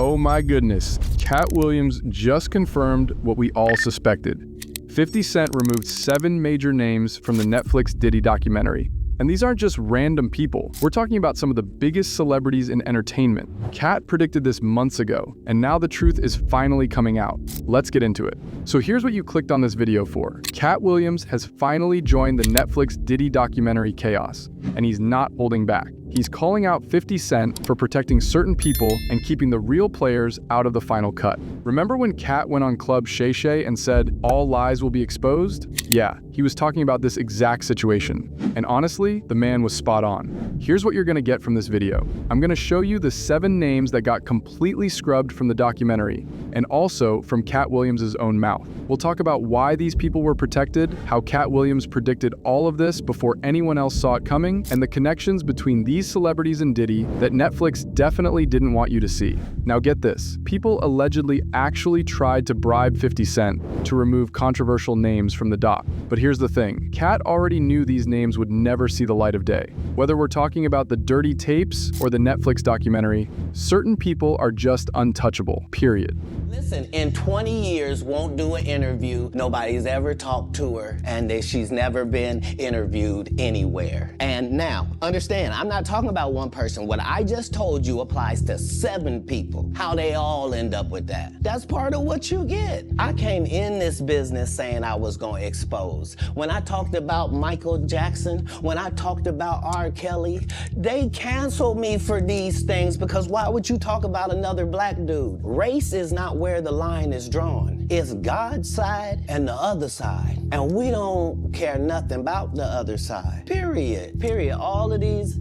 Oh my goodness, Katt Williams just confirmed what we all suspected. 50 Cent removed 7 major names from the Netflix Diddy documentary. And these aren't just random people. We're talking about some of the biggest celebrities in entertainment. Katt predicted this months ago, and now the truth is finally coming out. Let's get into it. So here's what you clicked on this video for. Katt Williams has finally joined the Netflix Diddy documentary chaos, and he's not holding back. He's calling out 50 Cent for protecting certain people and keeping the real players out of the final cut. Remember when Katt went on Club Shay and said, "All lies will be exposed"? Yeah, he was talking about this exact situation. And honestly, the man was spot on. Here's what you're gonna get from this video. I'm gonna show you the 7 names that got completely scrubbed from the documentary, and also from Katt Williams' own mouth. We'll talk about why these people were protected, how Katt Williams predicted all of this before anyone else saw it coming, and the connections between these celebrities and Diddy that Netflix definitely didn't want you to see. Now get this, people allegedly actually tried to bribe 50 Cent to remove controversial names from the doc. But here's the thing, Katt already knew these names would never see the light of day. Whether we're talking about the dirty tapes or the Netflix documentary, certain people are just untouchable, period. Listen, in 20 years, won't do an interview. Nobody's ever talked to her, and she's never been interviewed anywhere. And now, understand, I'm not talking about one person. What I just told you applies to 7 people. How they all end up with that. That's part of what you get. I came in this business saying I was gonna expose. When I talked about Michael Jackson, when I talked about R. Kelly, they canceled me for these things because why would you talk about another black dude? Race is not where the line is drawn. It's God's side and the other side. And we don't care nothing about the other side. Period. Period. All of these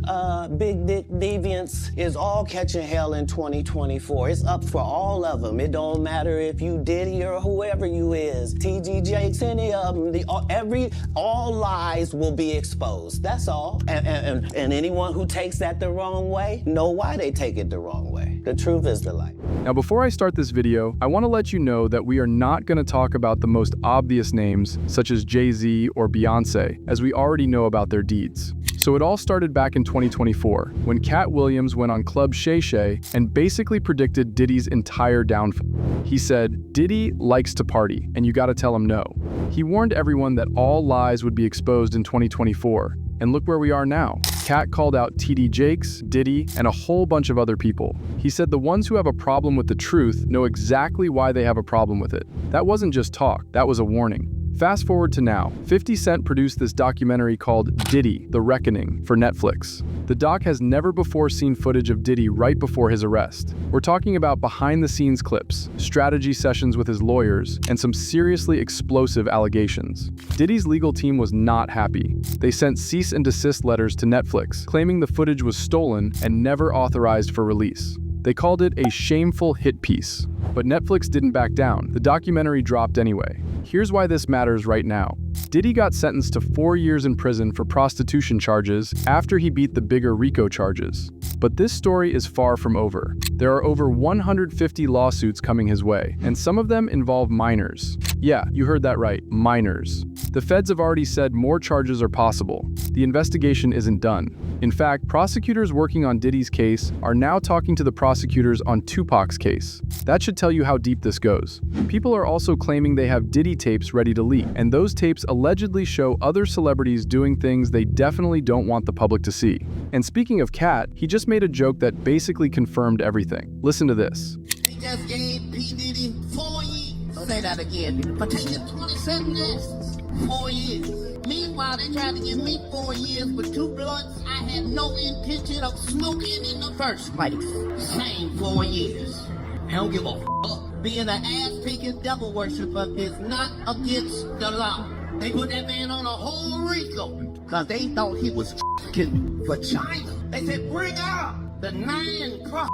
big dick deviants is all catching hell in 2024. It's up for all of them. It don't matter if you Diddy or whoever you is. TG Jakes, any of them. All lies will be exposed. That's all. And anyone who takes that the wrong way, know why they take it the wrong way. The truth is the light. Now before I start this video, I want to let you know that we are not going to talk about the most obvious names, such as Jay-Z or Beyonce, as we already know about their deeds. So it all started back in 2024, when Katt Williams went on Club Shay and basically predicted Diddy's entire downfall. He said, "Diddy likes to party, and you gotta tell him no." He warned everyone that all lies would be exposed in 2024, and look where we are now. Katt called out TD Jakes, Diddy, and a whole bunch of other people. He said the ones who have a problem with the truth know exactly why they have a problem with it. That wasn't just talk, that was a warning. Fast forward to now, 50 Cent produced this documentary called Diddy, The Reckoning for Netflix. The doc has never before seen footage of Diddy right before his arrest. We're talking about behind-the-scenes clips, strategy sessions with his lawyers, and some seriously explosive allegations. Diddy's legal team was not happy. They sent cease and desist letters to Netflix, claiming the footage was stolen and never authorized for release. They called it a shameful hit piece. But Netflix didn't back down. The documentary dropped anyway. Here's why this matters right now. Diddy got sentenced to 4 years in prison for prostitution charges after he beat the bigger RICO charges. But this story is far from over. There are over 150 lawsuits coming his way, and some of them involve minors. Yeah, you heard that right, minors. The feds have already said more charges are possible. The investigation isn't done. In fact, prosecutors working on Diddy's case are now talking to the prosecutors on Tupac's case. That should tell you how deep this goes. People are also claiming they have Diddy tapes ready to leak, and those tapes allegedly show other celebrities doing things they definitely don't want the public to see. And speaking of Katt, he just made a joke that basically confirmed everything. Listen to this. He just gave P. Diddy 4 years. Say that again. But you get 27 years. 4 years. Meanwhile, they tried to give me 4 years with 2 blunts I had no intention of smoking in the first place. Same 4 years. I don't give a fuck. Being an ass-kicking devil worshiper is not against the law. They put that man on a whole RICO because they thought he was f***ing for China. They said, bring out the 9 cross.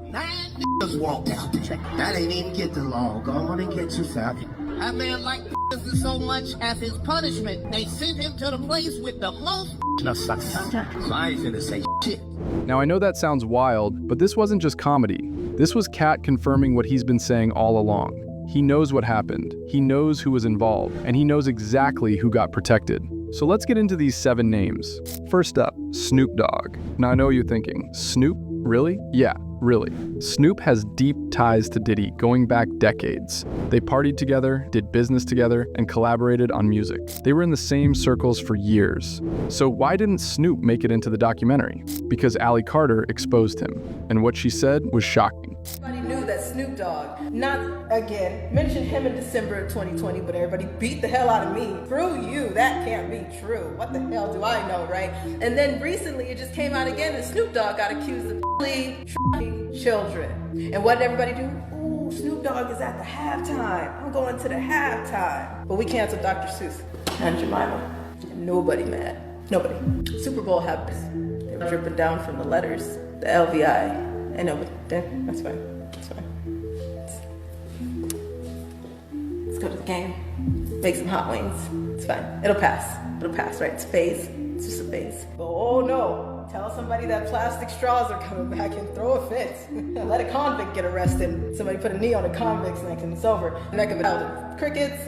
9 niggas walked out there. That ain't even get the law. Go on and get yourself. That man liked this so much as his punishment. They sent him to the place with the most. So I ain't finna say shit. Now I know that sounds wild, but this wasn't just comedy. This was Katt confirming what he's been saying all along. He knows what happened, he knows who was involved, and he knows exactly who got protected. So let's get into these 7 names. First up, Snoop Dogg. Now I know you're thinking, Snoop? Really? Yeah, Really. Snoop has deep ties to Diddy going back decades. They partied together, did business together, and collaborated on music. They were in the same circles for years. So why didn't Snoop make it into the documentary? Because Ally Carter exposed him, and what she said was shocking. Everybody knew that Snoop Dogg, not again, mentioned him in December of 2020, but everybody beat the hell out of me. Through you, that can't be true. What the hell do I know, right? And then recently it just came out again that Snoop Dogg got accused of children. And what did everybody do? Ooh, Snoop Dogg is at the halftime. I'm going to the halftime. But we canceled Dr. Seuss and Jemima. And nobody mad. Nobody. Super Bowl happens. They were dripping down from the letters, the LVI. I know, but then that's fine. That's fine. Let's go to the game. Make some hot wings. It's fine. It'll pass. It'll pass, right? It's a phase. It's just a phase. But oh no. Tell somebody that plastic straws are coming back and throw a fit. Let a convict get arrested. Somebody put a knee on a convict's neck and it's over. Neck of it. Crickets.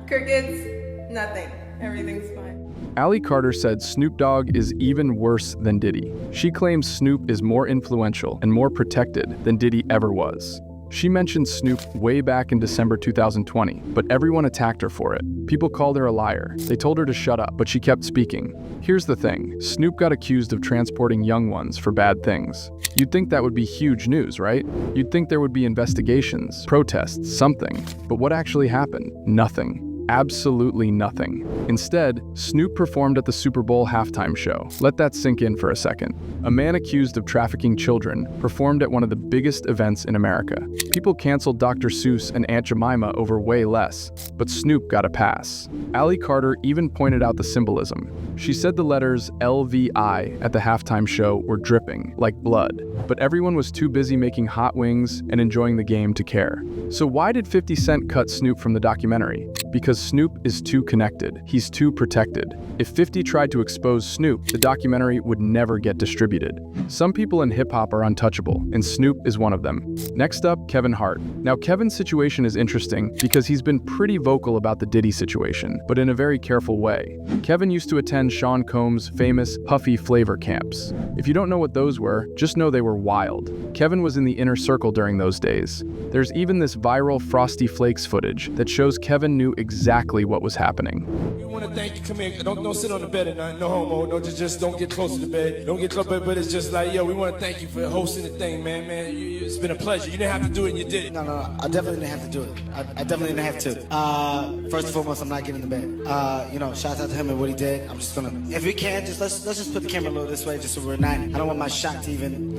Crickets. Nothing. Everything's fine. Ally Carter said Snoop Dogg is even worse than Diddy. She claims Snoop is more influential and more protected than Diddy ever was. She mentioned Snoop way back in December 2020, but everyone attacked her for it. People called her a liar. They told her to shut up, but she kept speaking. Here's the thing, Snoop got accused of transporting young ones for bad things. You'd think that would be huge news, right? You'd think there would be investigations, protests, something. But what actually happened? Nothing. Absolutely nothing. Instead, Snoop performed at the Super Bowl halftime show. Let that sink in for a second. A man accused of trafficking children performed at one of the biggest events in America. People canceled Dr. Seuss and Aunt Jemima over way less, but Snoop got a pass. Ally Carter even pointed out the symbolism. She said the letters LVI at the halftime show were dripping, like blood, but everyone was too busy making hot wings and enjoying the game to care. So why did 50 Cent cut Snoop from the documentary? Because Snoop is too connected. He's too protected. If 50 tried to expose Snoop, the documentary would never get distributed. Some people in hip-hop are untouchable, and Snoop is one of them. Next up, Kevin Hart. Now, Kevin's situation is interesting because he's been pretty vocal about the Diddy situation, but in a very careful way. Kevin used to attend Sean Combs' famous Puffy Flavor camps. If you don't know what those were, just know they were wild. Kevin was in the inner circle during those days. There's even this viral Frosty Flakes footage that shows Kevin knew exactly what was happening. We want to thank you. Come here. Don't sit on the bed at night. No homo. No, just don't get close to the bed. Don't get close, but it's just like, yo, we want to thank you for hosting the thing, man. It's been a pleasure. You didn't have to do it, and you did it. No, I definitely didn't have to do it. I definitely didn't have to. First and foremost, I'm not getting in the bed. Shout out to him and what he did. I'm just gonna, if we can, let's just put the camera a little this way, just so we're not. I don't want my shot to even,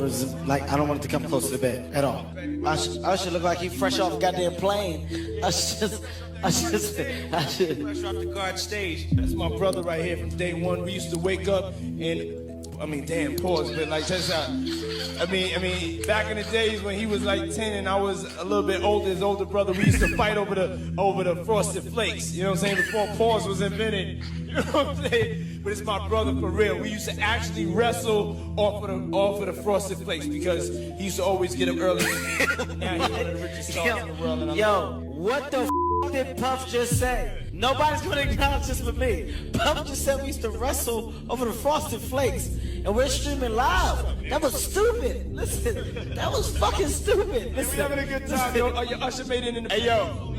I don't want it to come close to the bed at all. I should look like he fresh off a goddamn plane. I should. Fresh off the guard stage. That's my brother right here from day one. We used to wake up and, damn, pause, but like, check this out. Back in the days when he was like 10 and I was a little bit older, his older brother, we used to fight over the Frosted Flakes. You know what I'm saying? Before pause was invented. You know what I'm saying? But it's my brother for real. We used to actually wrestle off of the Frosted Flakes because he used to always get up early. Now he's one of the richest stars in the world. And What the did Puff just say? Nobody's gonna acknowledge this but me. Puff just said we used to wrestle over the Frosted Flakes, and we're streaming live. That was stupid. Listen, that was fucking stupid. Listen, we're having a good time, yo. Oh, your Usher made it in the. Hey, yo.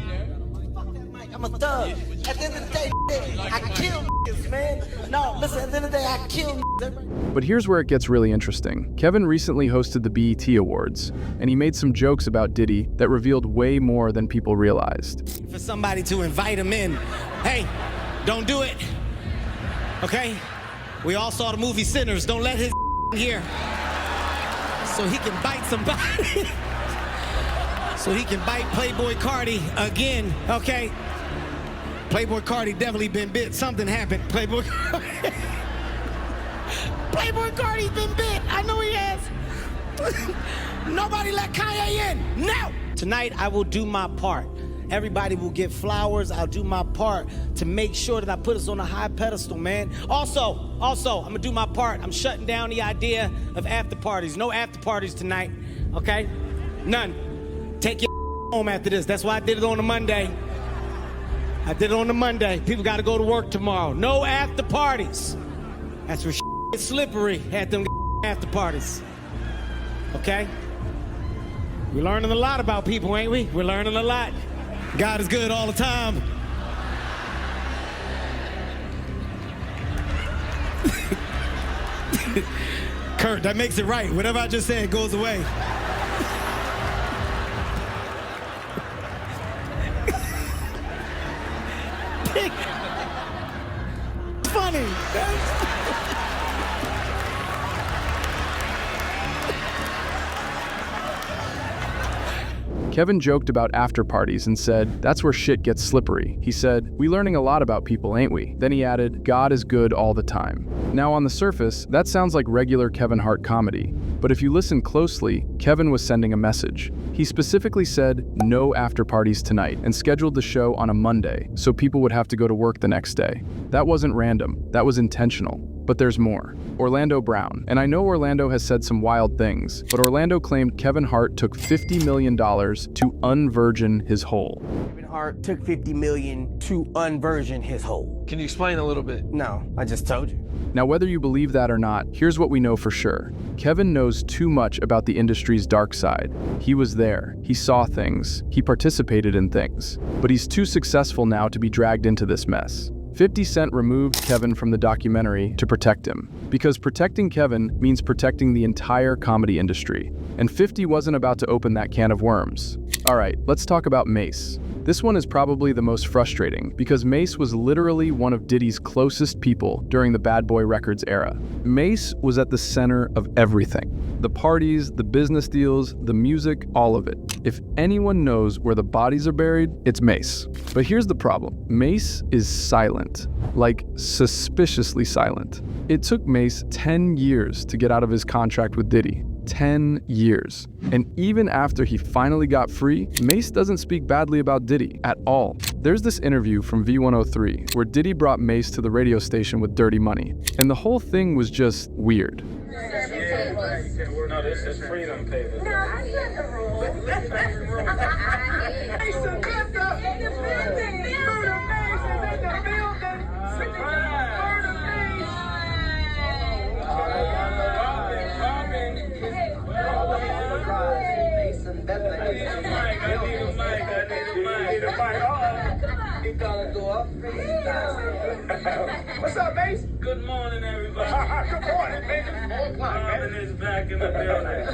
Fuck that mic. I'm a thug. At the end of the day, I kill niggas, man. No, listen. At the end of the day, I kill niggas. But here's where it gets really interesting. Kevin recently hosted the BET Awards, and he made some jokes about Diddy that revealed way more than people realized. For somebody to invite him in, hey, don't do it, okay? We all saw the movie Sinners. Don't let his here so he can bite somebody. So he can bite Playboy Cardi again, okay? Playboy Cardi definitely been bit. Something happened, Playboy Cardi. Playboy Cardi's been bit. I know he has. Nobody let Kanye in. No! Tonight, I will do my part. Everybody will get flowers. I'll do my part to make sure that I put us on a high pedestal, man. Also, I'm gonna do my part. I'm shutting down the idea of after parties. No after parties tonight, okay? None. Take your home after this. That's why I did it on a Monday. People gotta go to work tomorrow. No after parties. That's where it's slippery at them after parties. Okay. We're learning a lot about people, ain't we? We're learning a lot. God is good all the time. Kurt, that makes it right. Whatever I just said goes away. Funny. Kevin joked about after parties and said, "That's where shit gets slippery." He said, "We learning a lot about people, ain't we?" Then he added, "God is good all the time." Now on the surface, that sounds like regular Kevin Hart comedy. But if you listen closely, Kevin was sending a message. He specifically said, "No after parties tonight," and scheduled the show on a Monday, so people would have to go to work the next day. That wasn't random, that was intentional. But there's more. Orlando Brown. And I know Orlando has said some wild things, but Orlando claimed Kevin Hart took $50 million to unvirgin his hole. Kevin Hart took $50 million to unvirgin his hole. Can you explain a little bit? No, I just told you. Now, whether you believe that or not, here's what we know for sure. Kevin knows too much about the industry's dark side. He was there, he saw things, he participated in things. But he's too successful now to be dragged into this mess. 50 Cent removed Kevin from the documentary to protect him, because protecting Kevin means protecting the entire comedy industry. And 50 wasn't about to open that can of worms. All right, let's talk about Mase. This one is probably the most frustrating, because Mase was literally one of Diddy's closest people during the Bad Boy Records era. Mase was at the center of everything. The parties, the business deals, the music, all of it. If anyone knows where the bodies are buried, it's Mase. But here's the problem. Mase is silent, like suspiciously silent. It took Mase 10 years to get out of his contract with Diddy. 10 years. And even after he finally got free, Mase doesn't speak badly about Diddy at all. There's this interview from V103 where Diddy brought Mase to the radio station with Dirty Money, and the whole thing was just weird. No, this is freedom paper. What's up, Mase? Good morning, everybody. Good morning, man. Robin is back in the building.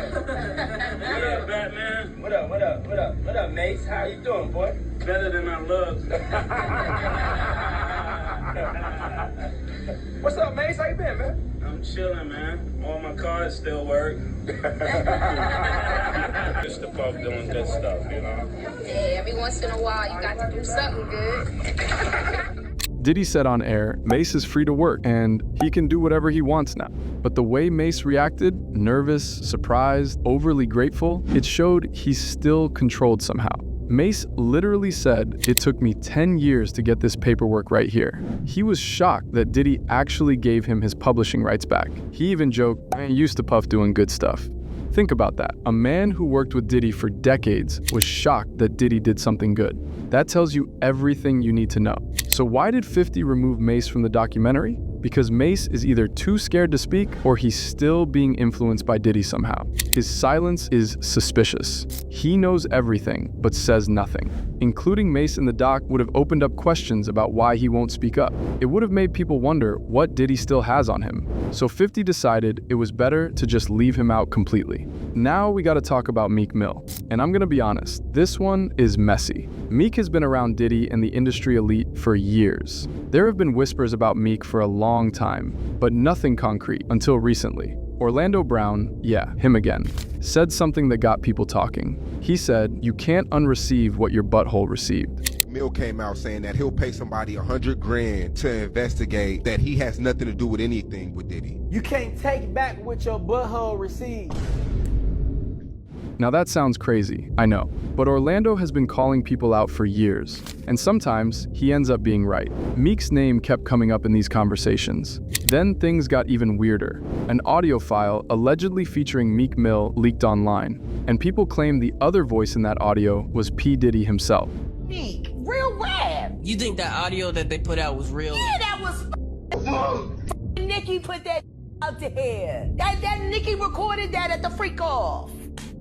What up, Batman? What up, Mase? How you doing, boy? Better than I look. What's up, Mase? How you been, man? I'm chilling, man. All my cards still work. Just the Puff doing good stuff, you know? Yeah, every once in a while you got to do something good. Diddy said on air, Mase is free to work and he can do whatever he wants now. But the way Mase reacted, nervous, surprised, overly grateful, it showed he's still controlled somehow. Mase literally said, "It took me 10 years to get this paperwork right here." He was shocked that Diddy actually gave him his publishing rights back. He even joked, "I ain't used to Puff doing good stuff." Think about that. A man who worked with Diddy for decades was shocked that Diddy did something good. That tells you everything you need to know. So why did 50 remove Mase from the documentary? Because Mase is either too scared to speak or he's still being influenced by Diddy somehow. His silence is suspicious. He knows everything, but says nothing. Including Mase in the doc would have opened up questions about why he won't speak up. It would have made people wonder what Diddy still has on him. So 50 decided it was better to just leave him out completely. Now we gotta talk about Meek Mill. And I'm gonna be honest, this one is messy. Meek has been around Diddy and the industry elite for years. There have been whispers about Meek for a long time, but nothing concrete until recently. Orlando Brown, yeah, him again, said something that got people talking. He said, "You can't unreceive what your butthole received." Mill came out saying that he'll pay somebody $100 grand to investigate that he has nothing to do with anything with Diddy. You can't take back what your butthole received. Now that sounds crazy, I know, but Orlando has been calling people out for years, and sometimes he ends up being right. Meek's name kept coming up in these conversations. Then things got even weirder. An audio file allegedly featuring Meek Mill leaked online, and people claim the other voice in that audio was P. Diddy himself. Meek, real rap. You think that audio that they put out was real? Yeah, that was Nicki put that out there. That Nicki recorded that at the freak off.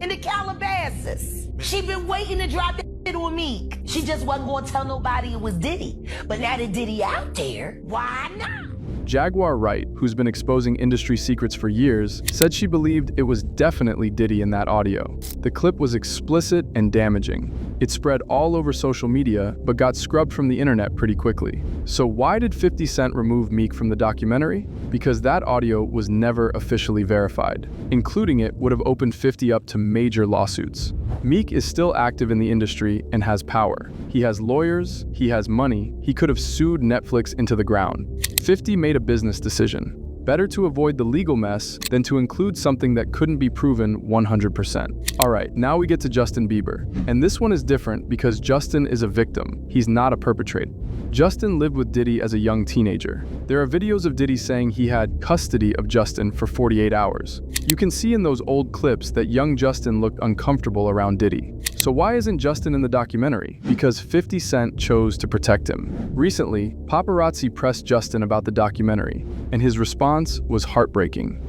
in the Calabasas. She been waiting to drop that shit with Meek. She just wasn't gonna tell nobody it was Diddy. But now that Diddy out there, why not? Jaguar Wright, who's been exposing industry secrets for years, said she believed it was definitely Diddy in that audio. The clip was explicit and damaging. It spread all over social media, but got scrubbed from the internet pretty quickly. So why did 50 Cent remove Meek from the documentary? Because that audio was never officially verified. Including it would have opened 50 up to major lawsuits. Meek is still active in the industry and has power. He has lawyers, he has money, he could have sued Netflix into the ground. 50 made a business decision. Better to avoid the legal mess than to include something that couldn't be proven 100%. Alright, now we get to Justin Bieber. And this one is different because Justin is a victim. He's not a perpetrator. Justin lived with Diddy as a young teenager. There are videos of Diddy saying he had custody of Justin for 48 hours. You can see in those old clips that young Justin looked uncomfortable around Diddy. So why isn't Justin in the documentary? Because 50 Cent chose to protect him. Recently, paparazzi pressed Justin about the documentary, and his response was heartbreaking.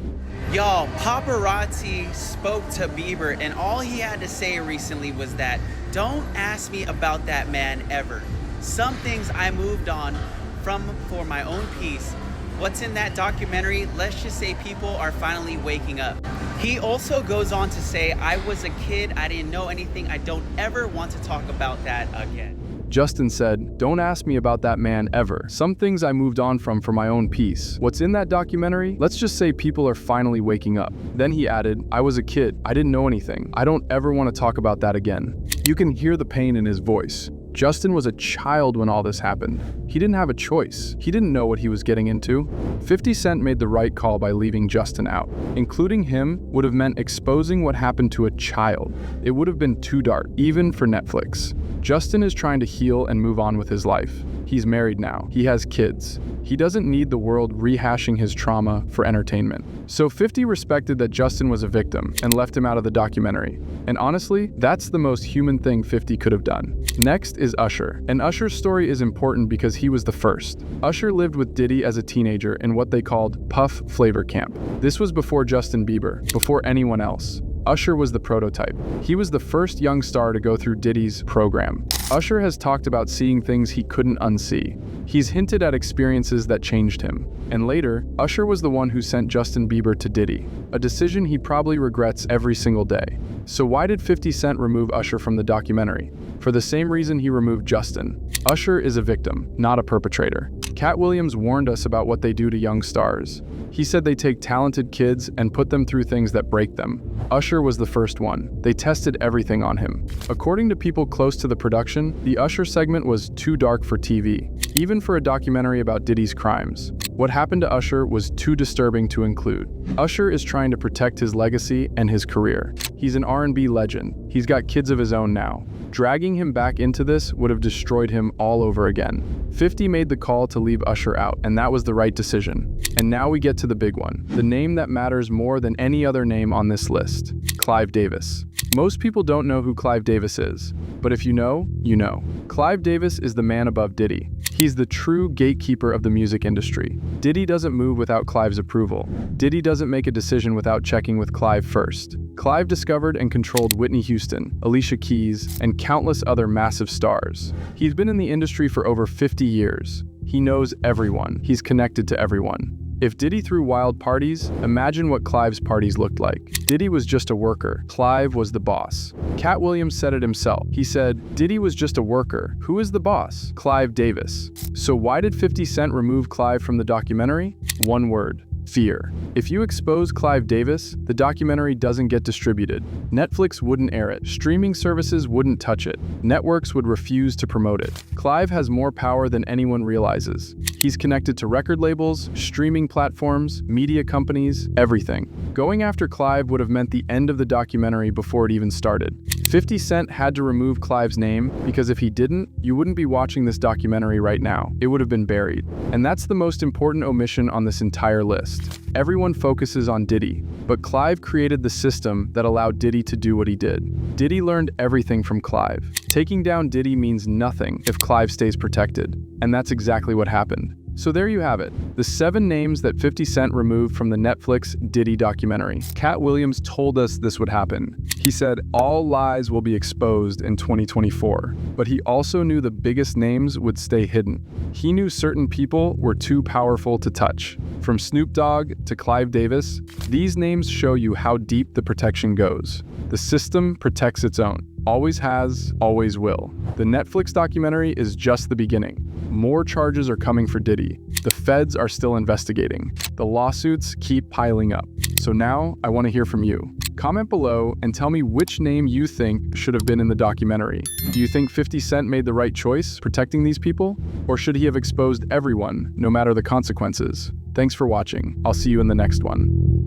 Y'all, paparazzi spoke to Bieber, and all he had to say recently was that, "Don't ask me about that man ever. Some things I moved on from for my own peace. What's in that documentary? Let's just say people are finally waking up." He also goes on to say, "I was a kid, I didn't know anything, I don't ever want to talk about that again." Justin said, "Don't ask me about that man ever. Some things I moved on from for my own peace. What's in that documentary? Let's just say people are finally waking up." Then he added, "I was a kid. I didn't know anything. I don't ever want to talk about that again." You can hear the pain in his voice. Justin was a child when all this happened. He didn't have a choice. He didn't know what he was getting into. 50 Cent made the right call by leaving Justin out. Including him would have meant exposing what happened to a child. It would have been too dark, even for Netflix. Justin is trying to heal and move on with his life. He's married now. He has kids. He doesn't need the world rehashing his trauma for entertainment. So 50 respected that Justin was a victim and left him out of the documentary. And honestly, that's the most human thing 50 could have done. Next is Usher. And Usher's story is important because he was the first. Usher lived with Diddy as a teenager in what they called Puff Flavor Camp. This was before Justin Bieber, before anyone else. Usher was the prototype. He was the first young star to go through Diddy's program. Usher has talked about seeing things he couldn't unsee. He's hinted at experiences that changed him. And later, Usher was the one who sent Justin Bieber to Diddy, a decision he probably regrets every single day. So why did 50 Cent remove Usher from the documentary? For the same reason he removed Justin. Usher is a victim, not a perpetrator. Katt Williams warned us about what they do to young stars. He said they take talented kids and put them through things that break them. Usher was the first one. They tested everything on him. According to people close to the production, the Usher segment was too dark for TV, even for a documentary about Diddy's crimes. What happened to Usher was too disturbing to include. Usher is trying to protect his legacy and his career. He's an R&B legend. He's got kids of his own now. Dragging him back into this would have destroyed him all over again. 50 made the call to leave Usher out, and that was the right decision. And now we get to the big one, the name that matters more than any other name on this list, Clive Davis. Most people don't know who Clive Davis is, but if you know, you know. Clive Davis is the man above Diddy. He's the true gatekeeper of the music industry. Diddy doesn't move without Clive's approval. Diddy doesn't make a decision without checking with Clive first. Clive discovered and controlled Whitney Houston, Alicia Keys, and countless other massive stars. He's been in the industry for over 50 years. He knows everyone. He's connected to everyone. If Diddy threw wild parties, imagine what Clive's parties looked like. Diddy was just a worker. Clive was the boss. Katt Williams said it himself. He said, "Diddy was just a worker. Who is the boss? Clive Davis." So why did 50 Cent remove Clive from the documentary? One word: fear. If you expose Clive Davis, the documentary doesn't get distributed. Netflix wouldn't air it. Streaming services wouldn't touch it. Networks would refuse to promote it. Clive has more power than anyone realizes. He's connected to record labels, streaming platforms, media companies, everything. Going after Clive would have meant the end of the documentary before it even started. 50 Cent had to remove Clive's name because if he didn't, you wouldn't be watching this documentary right now. It would have been buried. And that's the most important omission on this entire list. Everyone focuses on Diddy, but Clive created the system that allowed Diddy to do what he did. Diddy learned everything from Clive. Taking down Diddy means nothing if Clive stays protected. And that's exactly what happened. So there you have it, the 7 names that 50 Cent removed from the Netflix Diddy documentary. Katt Williams told us this would happen. He said all lies will be exposed in 2024, but he also knew the biggest names would stay hidden. He knew certain people were too powerful to touch. From Snoop Dogg to Clive Davis, these names show you how deep the protection goes. The system protects its own. Always has, always will. The Netflix documentary is just the beginning. More charges are coming for Diddy. The feds are still investigating. The lawsuits keep piling up. So now, I want to hear from you. Comment below and tell me which name you think should have been in the documentary. Do you think 50 Cent made the right choice protecting these people? Or should he have exposed everyone, no matter the consequences? Thanks for watching. I'll see you in the next one.